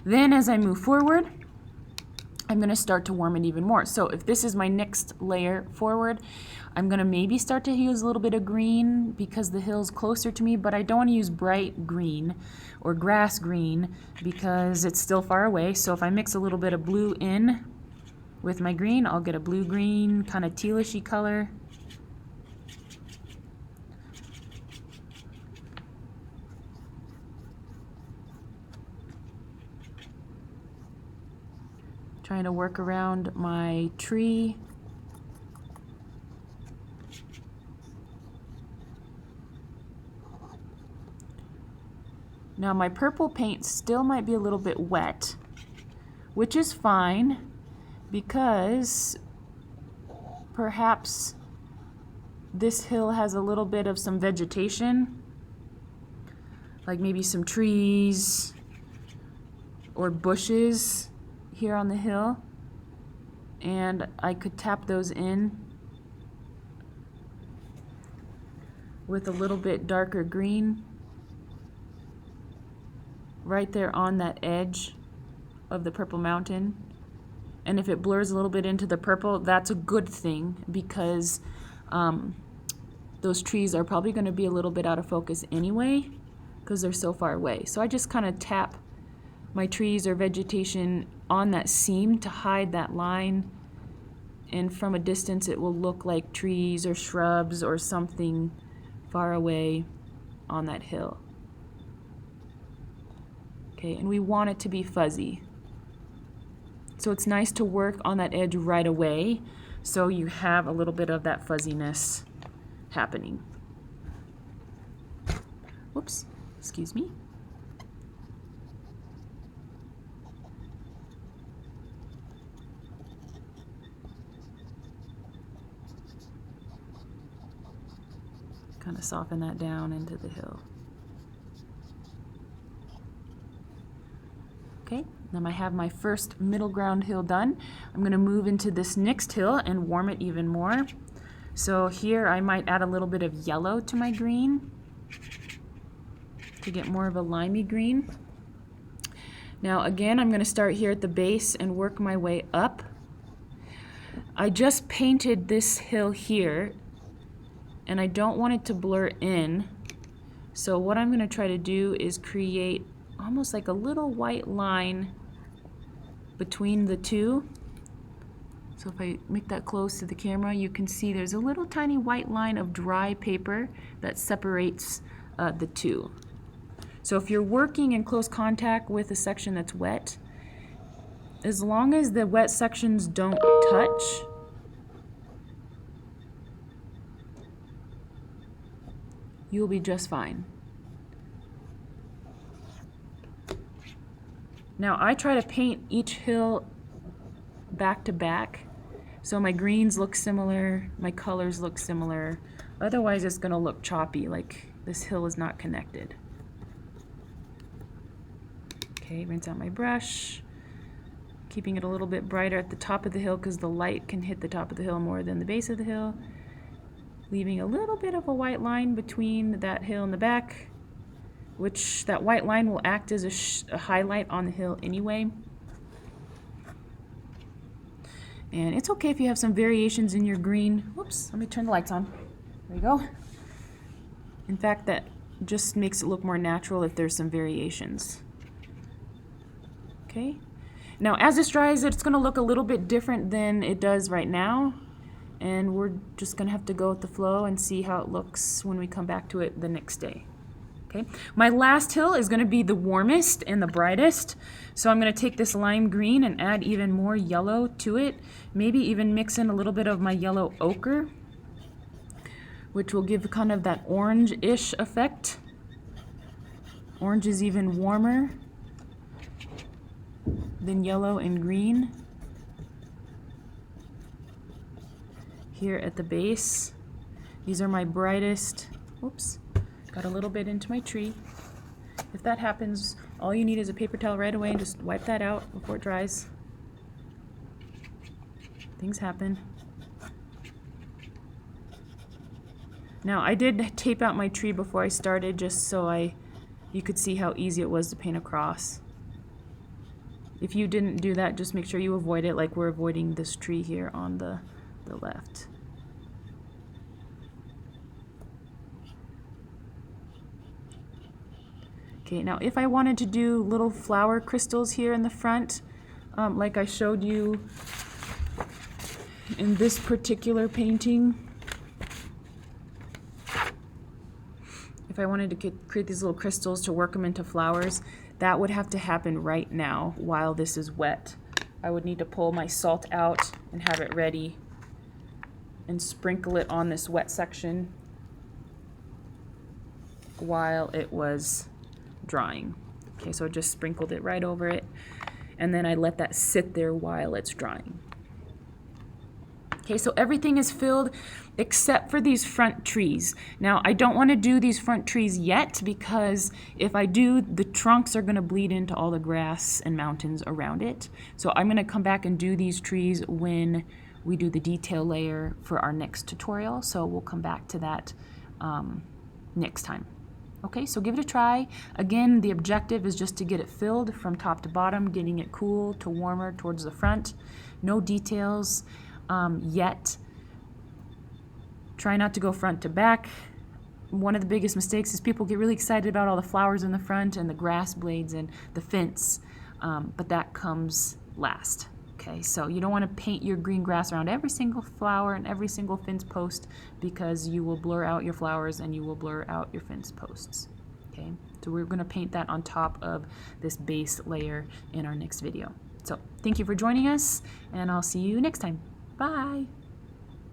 Then as I move forward, I'm going to start to warm it even more. So if this is my next layer forward, I'm going to maybe start to use a little bit of green because the hill's closer to me, but I don't want to use bright green or grass green because it's still far away. So if I mix a little bit of blue in with my green, I'll get a blue-green kind of tealishy color. Trying to work around my tree. Now my purple paint still might be a little bit wet, which is fine because perhaps this hill has a little bit of some vegetation, like maybe some trees or bushes here on the hill, and I could tap those in with a little bit darker green right there on that edge of the purple mountain. And if it blurs a little bit into the purple, that's a good thing because those trees are probably going to be a little bit out of focus anyway because they're so far away. So I just kind of tap my trees or vegetation on that seam to hide that line, and from a distance it will look like trees or shrubs or something far away on that hill. Okay, and we want it to be fuzzy. So it's nice to work on that edge right away so you have a little bit of that fuzziness happening. Whoops, excuse me. Kind of soften that down into the hill. Okay, then I have my first middle ground hill done. I'm going to move into this next hill and warm it even more. So here I might add a little bit of yellow to my green to get more of a limey green. Now again, I'm going to start here at the base and work my way up. I just painted this hill here and I don't want it to blur in. So what I'm going to try to do is create almost like a little white line between the two. So if I make that close to the camera, you can see there's a little tiny white line of dry paper that separates the two. So if you're working in close contact with a section that's wet, as long as the wet sections don't touch, you'll be just fine. Now I try to paint each hill back to back so my greens look similar, my colors look similar. Otherwise it's going to look choppy, like this hill is not connected. Okay, rinse out my brush, keeping it a little bit brighter at the top of the hill because the light can hit the top of the hill more than the base of the hill. Leaving a little bit of a white line between that hill and the back, which that white line will act as a highlight on the hill anyway. And it's okay if you have some variations in your green. Whoops, let me turn the lights on. There you go. In fact, that just makes it look more natural if there's some variations. Okay. Now as this dries, it's going to look a little bit different than it does right now. And we're just going to have to go with the flow and see how it looks when we come back to it the next day. Okay, my last hill is going to be the warmest and the brightest. So I'm going to take this lime green and add even more yellow to it. Maybe even mix in a little bit of my yellow ochre, which will give kind of that orange-ish effect. Orange is even warmer than yellow and green. Here at the base, these are my brightest. Oops. Got a little bit into my tree. If that happens, all you need is a paper towel right away and just wipe that out before it dries. Things happen. Now I did tape out my tree before I started just so you could see how easy it was to paint across. If you didn't do that, just make sure you avoid it, like we're avoiding this tree here on the left. Okay, now if I wanted to do little flower crystals here in the front, like I showed you in this particular painting, if I wanted to create these little crystals to work them into flowers, that would have to happen right now while this is wet. I would need to pull my salt out and have it ready and sprinkle it on this wet section while it was drying. Okay, so I just sprinkled it right over it, and then I let that sit there while it's drying. Okay, so everything is filled except for these front trees. Now, I don't want to do these front trees yet because if I do, the trunks are going to bleed into all the grass and mountains around it. So I'm going to come back and do these trees when we do the detail layer for our next tutorial. So we'll come back to that next time. Okay, so give it a try. Again, the objective is just to get it filled from top to bottom, getting it cool to warmer towards the front. No details yet. Try not to go front to back. One of the biggest mistakes is people get really excited about all the flowers in the front and the grass blades and the fence, but that comes last. Okay, so you don't want to paint your green grass around every single flower and every single fence post because you will blur out your flowers and you will blur out your fence posts. Okay, so we're going to paint that on top of this base layer in our next video. So thank you for joining us, and I'll see you next time. Bye!